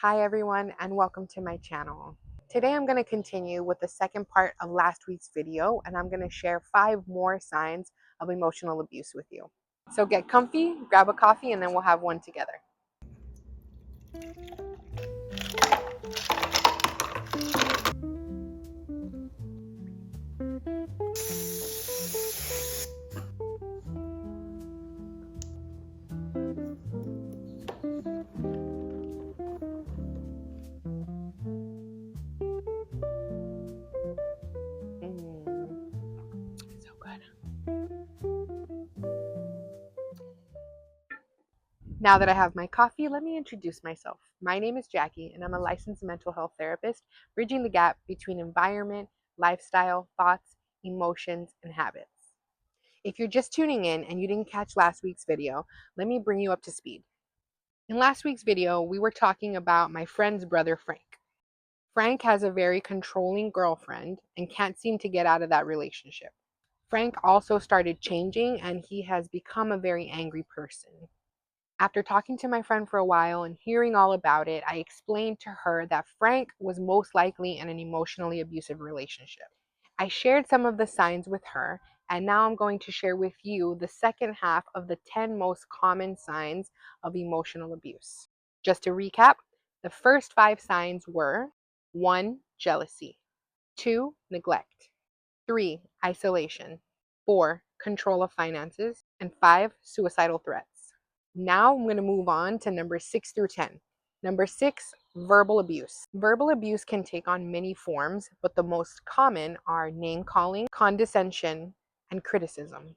Hi everyone and welcome to my channel. Today I'm going to continue with the second part of last week's video and I'm going to share 5 more signs of emotional abuse with you. So get comfy, grab a coffee, and then we'll have one together. So good. Now that I have my coffee, let me introduce myself. My name is Jackie and I'm a licensed mental health therapist, bridging the gap between environment, lifestyle, thoughts, emotions, and habits. If you're just tuning in and you didn't catch last week's video, let me bring you up to speed. In last week's video, we were talking about my friend's brother, Frank. Frank has a very controlling girlfriend and can't seem to get out of that relationship. Frank also started changing and he has become a very angry person. After talking to my friend for a while and hearing all about it, I explained to her that Frank was most likely in an emotionally abusive relationship. I shared some of the signs with her, and now I'm going to share with you the second half of the 10 most common signs of emotional abuse. Just to recap, the first 5 signs were 1. Jealousy, 2. Neglect, 3. Isolation, 4. Control of finances, and 5. Suicidal threats. Now I'm going to move on to number 6 through 10. Number 6, verbal abuse. Verbal abuse can take on many forms, but the most common are name calling, condescension, and criticism.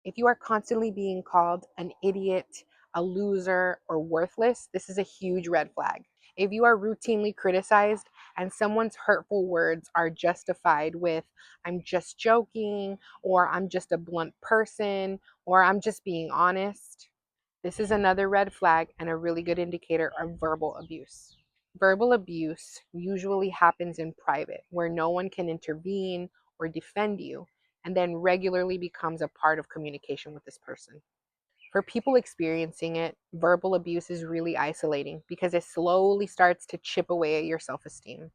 If you are constantly being called an idiot, a loser, or worthless, this is a huge red flag. If you are routinely criticized and someone's hurtful words are justified with, I'm just joking, or I'm just a blunt person, or I'm just being honest, this is another red flag and a really good indicator of verbal abuse. Verbal abuse usually happens in private, where no one can intervene or defend you, and then regularly becomes a part of communication with this person. For people experiencing it, verbal abuse is really isolating because it slowly starts to chip away at your self-esteem.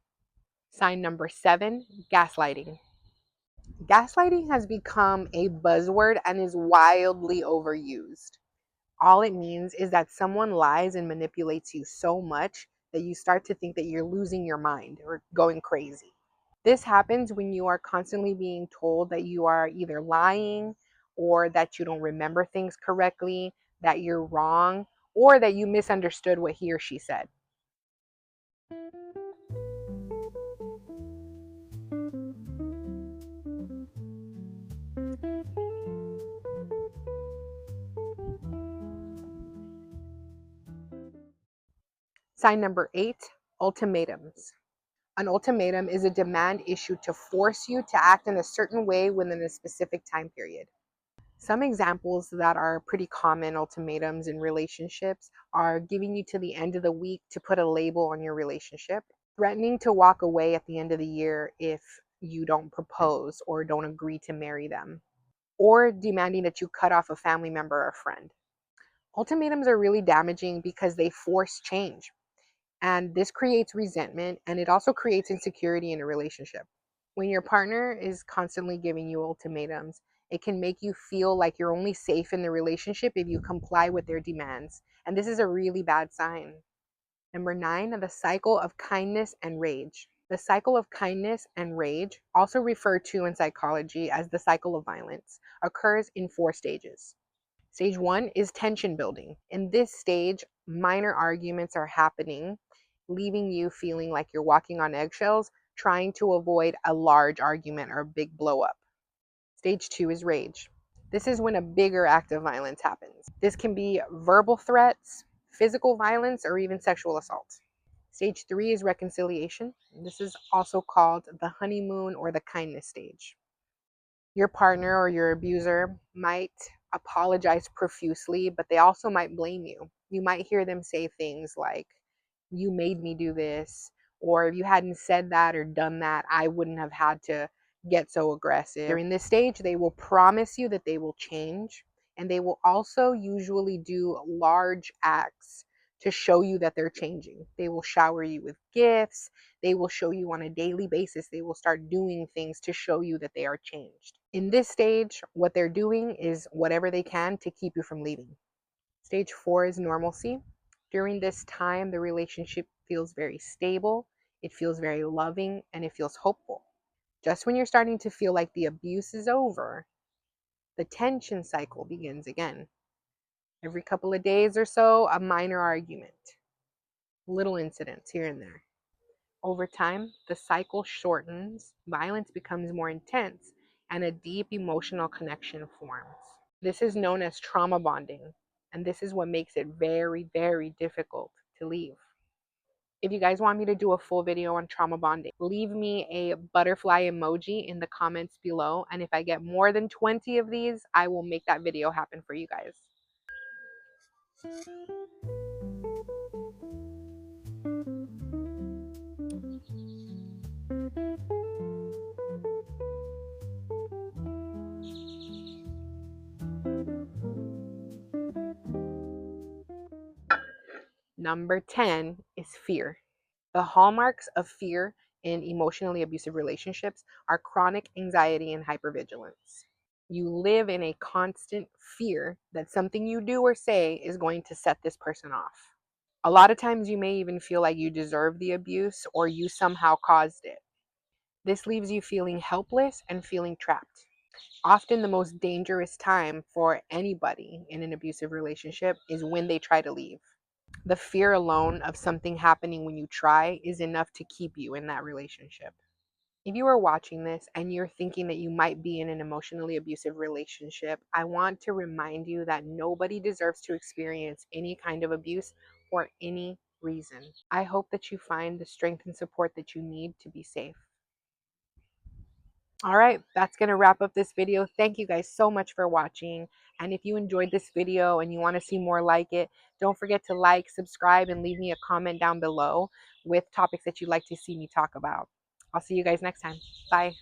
Sign number 7, gaslighting. Gaslighting has become a buzzword and is wildly overused. All it means is that someone lies and manipulates you so much that you start to think that you're losing your mind or going crazy. This happens when you are constantly being told that you are either lying or that you don't remember things correctly, that you're wrong, or that you misunderstood what he or she said. Sign number 8, ultimatums. An ultimatum is a demand issued to force you to act in a certain way within a specific time period. Some examples that are pretty common ultimatums in relationships are giving you to the end of the week to put a label on your relationship, threatening to walk away at the end of the year if you don't propose or don't agree to marry them, or demanding that you cut off a family member or friend. Ultimatums are really damaging because they force change, and this creates resentment and it also creates insecurity in a relationship. When your partner is constantly giving you ultimatums, it can make you feel like you're only safe in the relationship if you comply with their demands. And this is a really bad sign. Number 9, the cycle of kindness and rage. The cycle of kindness and rage, also referred to in psychology as the cycle of violence, occurs in 4 stages. Stage 1 is tension building. In this stage, minor arguments are happening, leaving you feeling like you're walking on eggshells, trying to avoid a large argument or a big blow up. Stage 2 is rage. This is when a bigger act of violence happens. This can be verbal threats, physical violence, or even sexual assault. Stage 3 is reconciliation. This is also called the honeymoon or the kindness stage. Your partner or your abuser might apologize profusely, but they also might blame you. You might hear them say things like, you made me do this, or if you hadn't said that or done that, I wouldn't have had to get so aggressive. During this stage, they will promise you that they will change, and they will also usually do large acts to show you that they're changing. They will shower you with gifts. They will show you on a daily basis. They will start doing things to show you that they are changed. In this stage, what they're doing is whatever they can to keep you from leaving. Stage 4 is normalcy. During this time, the relationship feels very stable, it feels very loving, and it feels hopeful. Just when you're starting to feel like the abuse is over, the tension cycle begins again. Every couple of days or so, a minor argument, little incidents here and there. Over time, the cycle shortens, violence becomes more intense, and a deep emotional connection forms. This is known as trauma bonding, and this is what makes it very, very difficult to leave. If you guys want me to do a full video on trauma bonding, leave me a butterfly emoji in the comments below, and if I get more than 20 of these, I will make that video happen for you guys. Number 10 is fear. The hallmarks of fear in emotionally abusive relationships are chronic anxiety and hypervigilance. You live in a constant fear that something you do or say is going to set this person off. A lot of times you may even feel like you deserve the abuse or you somehow caused it. This leaves you feeling helpless and feeling trapped. Often the most dangerous time for anybody in an abusive relationship is when they try to leave. The fear alone of something happening when you try is enough to keep you in that relationship. If you are watching this and you're thinking that you might be in an emotionally abusive relationship, I want to remind you that nobody deserves to experience any kind of abuse for any reason. I hope that you find the strength and support that you need to be safe. All right, that's going to wrap up this video. Thank you guys so much for watching. And if you enjoyed this video and you want to see more like it, don't forget to like, subscribe, and leave me a comment down below with topics that you'd like to see me talk about. I'll see you guys next time. Bye.